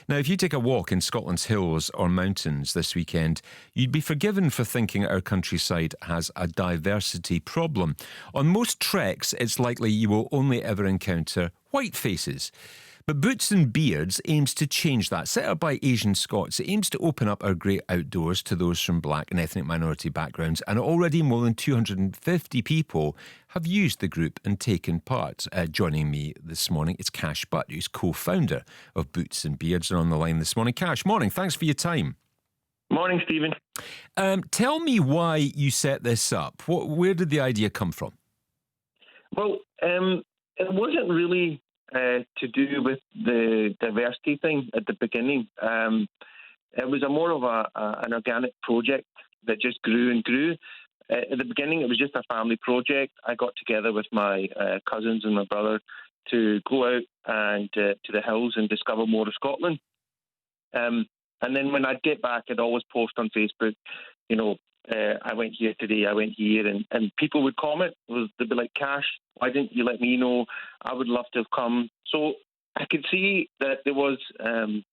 Now, if you take a walk in Scotland's hills or mountains this weekend, you'd be forgiven for thinking our countryside has a diversity problem. On most treks, it's likely you will only ever encounter white faces. But Boots and Beards aims to change that. Set up by Asian Scots, it aims to open up our great outdoors to those from black and ethnic minority backgrounds, and already more than 250 people have used the group and taken part. Joining me this morning is Cash Butt, who's co-founder of Boots and Beards, and on the line this morning. Cash, morning, thanks for your time. Morning, Stephen. Tell me why you set this up. Where did the idea come from? Well, it wasn't really to do with the diversity thing at the beginning. It was more of an organic project that just grew and grew. At the beginning, it was just a family project. I got together with my cousins and my brother to go out and to the hills and discover more of Scotland. And then when I'd get back, I'd always post on Facebook, I went here today, I went here, and people would comment. They'd be like, Cash, why didn't you let me know? I would love to have come. So I could see that there was an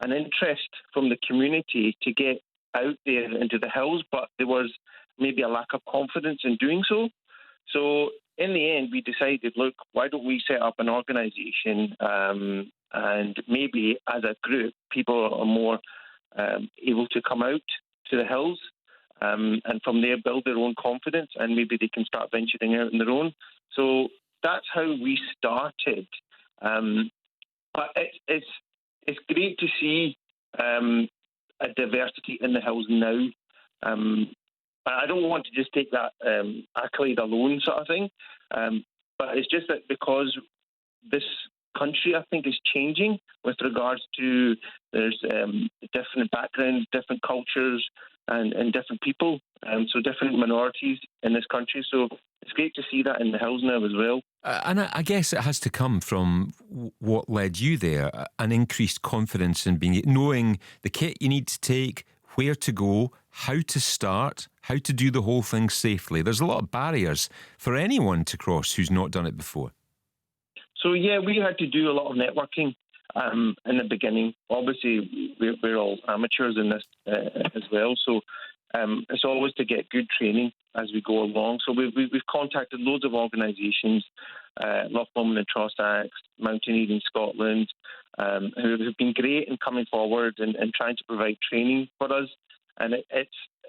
interest from the community to get out there into the hills, but there was maybe a lack of confidence in doing so. So in the end, we decided, look, why don't we set up an organisation and maybe as a group, people are more able to come out to the hills. And from there, build their own confidence, and maybe they can start venturing out on their own. So that's how we started. But it's great to see a diversity in the hills now. I don't want to just take that accolade alone, sort of thing. But it's just that because this country, I think, is changing with regards to there's different backgrounds, different cultures, and different people, so different minorities in this country. So it's great to see that in the hills now as well. And I guess it has to come from what led you there, an increased confidence in knowing the kit you need to take, where to go, how to start, how to do the whole thing safely. There's a lot of barriers for anyone to cross who's not done it before. So, yeah, we had to do a lot of networking in the beginning. Obviously, we're all amateurs in this as well. So it's always to get good training as we go along. So we've contacted loads of organisations, Loch Lomond and Trossachs, Mountaineering Scotland, who have been great in coming forward and trying to provide training for us. And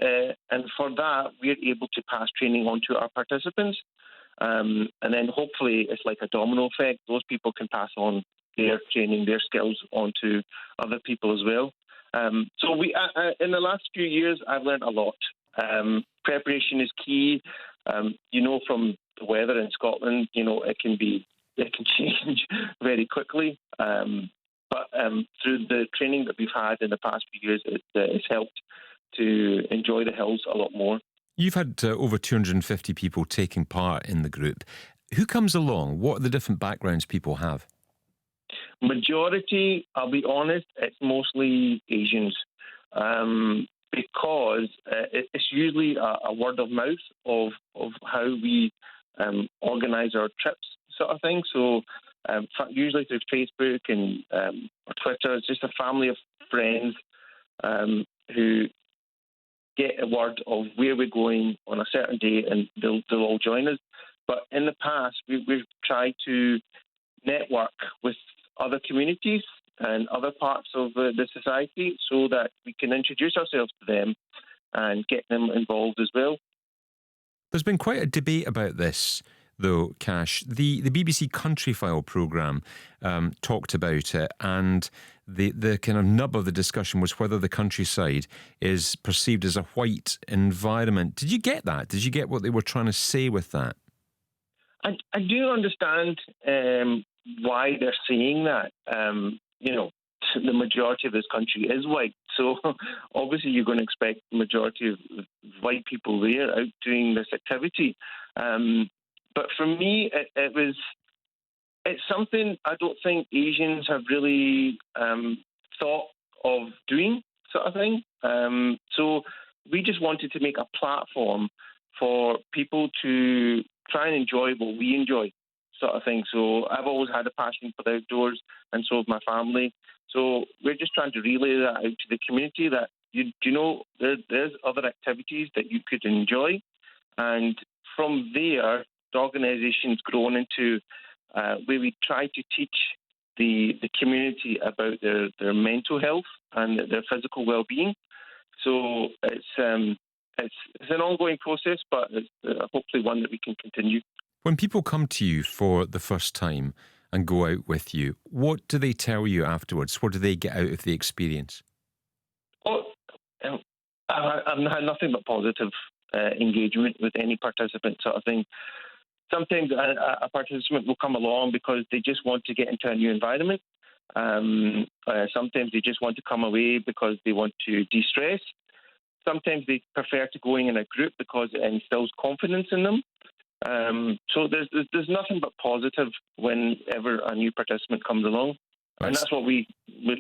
and for that, we're able to pass training on to our participants. And then hopefully it's like a domino effect. Those people can pass on their training, their skills onto other people as well. So we, in the last few years, I've learned a lot. Preparation is key. From the weather in Scotland, it can change very quickly. But through the training that we've had in the past few years, it's helped to enjoy the hills a lot more. You've had over 250 people taking part in the group. Who comes along? What are the different backgrounds people have? Majority, I'll be honest, it's mostly Asians, because it's usually a word of mouth of how we organise our trips, sort of thing. So usually through Facebook and or Twitter, it's just a family of friends who get a word of where we're going on a certain day, and they'll all join us. But in the past, we've tried to network with other communities and other parts of the society so that we can introduce ourselves to them and get them involved as well. There's been quite a debate about this, though, Cash. The BBC Countryfile programme talked about it, and the kind of nub of the discussion was whether the countryside is perceived as a white environment. Did you get that? Did you get what they were trying to say with that? I do understand why they're saying that. The majority of this country is white. So obviously you're going to expect the majority of white people there out doing this activity. But for me, it's something I don't think Asians have really thought of doing, sort of thing. So we just wanted to make a platform for people to try and enjoy what we enjoy, sort of thing. So I've always had a passion for the outdoors, and so have my family. So we're just trying to relay that out to the community that, there's other activities that you could enjoy. And from there, the organisation's grown into where we try to teach the community about their mental health and their physical well-being. So it's an ongoing process, but it's hopefully one that we can continue. When people come to you for the first time and go out with you, what do they tell you afterwards? What do they get out of the experience? I've had nothing but positive engagement with any participant sort of thing. Sometimes a participant will come along because they just want to get into a new environment. Sometimes they just want to come away because they want to de-stress. Sometimes they prefer to going in a group because it instills confidence in them. So there's nothing but positive whenever a new participant comes along. And that's what we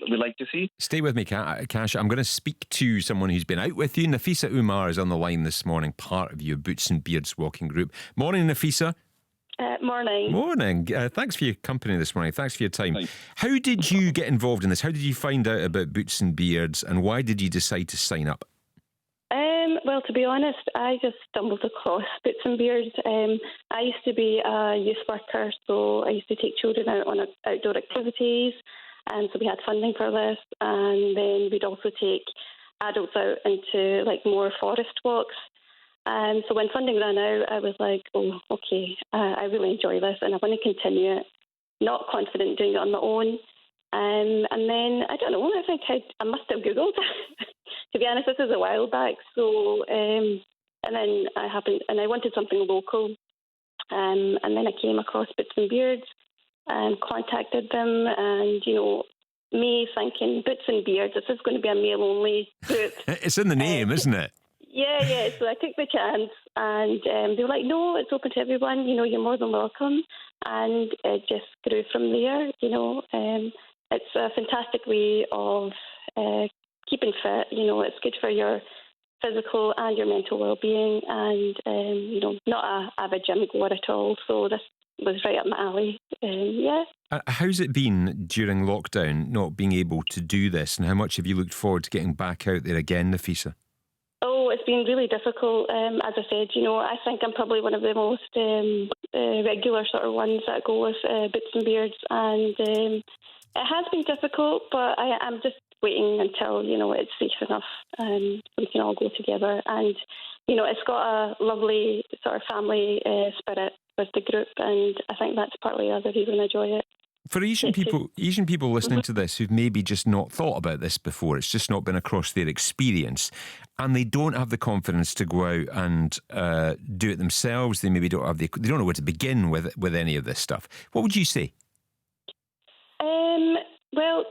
like to see. Stay with me, Kash. I'm going to speak to someone who's been out with you. Nafisa Umar is on the line this morning, part of your Boots and Beards walking group. Morning, Nafisa. Morning. Morning. Thanks for your company this morning. Thanks for your time. Hi. How did you get involved in this? How did you find out about Boots and Beards, and why did you decide to sign up? Well, to be honest, I just stumbled across Boots and Beards. I used to be a youth worker, so I used to take children out on outdoor activities, and so we had funding for this. And then we'd also take adults out into more forest walks. So when funding ran out, I was like, oh, okay, I really enjoy this, and I want to continue it. Not confident doing it on my own. And then, I don't know, I think I must have Googled. To be honest, this is a while back. So, and then I wanted something local. And then I came across Boots and Beards and contacted them. And, me thinking, Boots and Beards, this is going to be a male-only group. It's in the name, isn't it? Yeah. So I took the chance, and they were like, no, it's open to everyone. You're more than welcome. And it just grew from there. It's a fantastic way of keeping fit. It's good for your physical and your mental well-being, and not an avid gym goer at all. So this was right up my alley. How's it been during lockdown, not being able to do this, and how much have you looked forward to getting back out there again, Nafisa? Oh, it's been really difficult. As I said, I think I'm probably one of the most regular sort of ones that go with Boots and Beards, and it has been difficult, but I'm just waiting until, it's safe enough and we can all go together. And, it's got a lovely sort of family spirit with the group, and I think that's partly the other reason I enjoy it. For Asian people listening to this who've maybe just not thought about this before, it's just not been across their experience, and they don't have the confidence to go out and do it themselves. They maybe don't know where to begin with any of this stuff. What would you say? Well,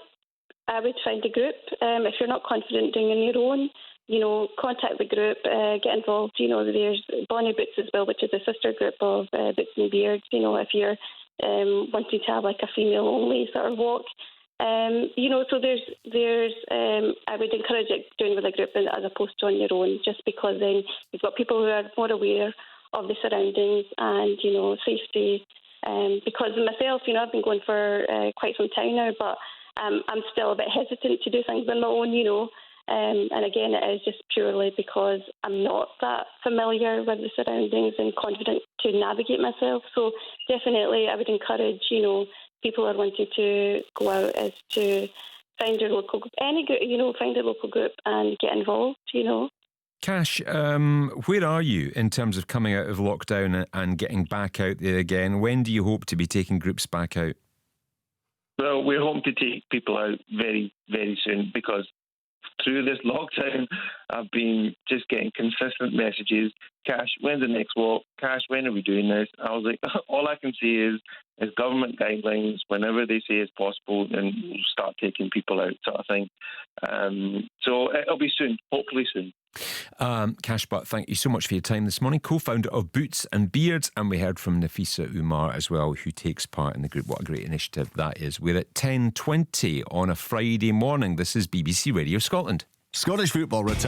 I would find a group. If you're not confident doing it on your own, contact the group, get involved. There's Bonnie Boots as well, which is a sister group of Boots and Beards. If you're wanting to have a female-only sort of walk. So there's I would encourage it doing with a group as opposed to on your own, just because then you've got people who are more aware of the surroundings and, safety. Because myself, I've been going for quite some time now, but I'm still a bit hesitant to do things on my own, and again, it is just purely because I'm not that familiar with the surroundings and confident to navigate myself. So definitely I would encourage, people who are wanting to go out is to find your local group, any group, find a local group and get involved, Kash, where are you in terms of coming out of lockdown and getting back out there again? When do you hope to be taking groups back out? Well, we're hoping to take people out very, very soon, because through this lockdown, I've been just getting consistent messages. Kash, when's the next walk? Kash, when are we doing this? I was like, all I can say is government guidelines. Whenever they say it's possible, then we'll start taking people out, sort of thing. So it'll be soon, hopefully soon. Kash Butt, thank you so much for your time this morning. Co-founder of Boots and Beards, and we heard from Nafisa Umar as well, who takes part in the group. What a great initiative that is. We're at 10:20 on a Friday morning. This is BBC Radio Scotland. Scottish football returns.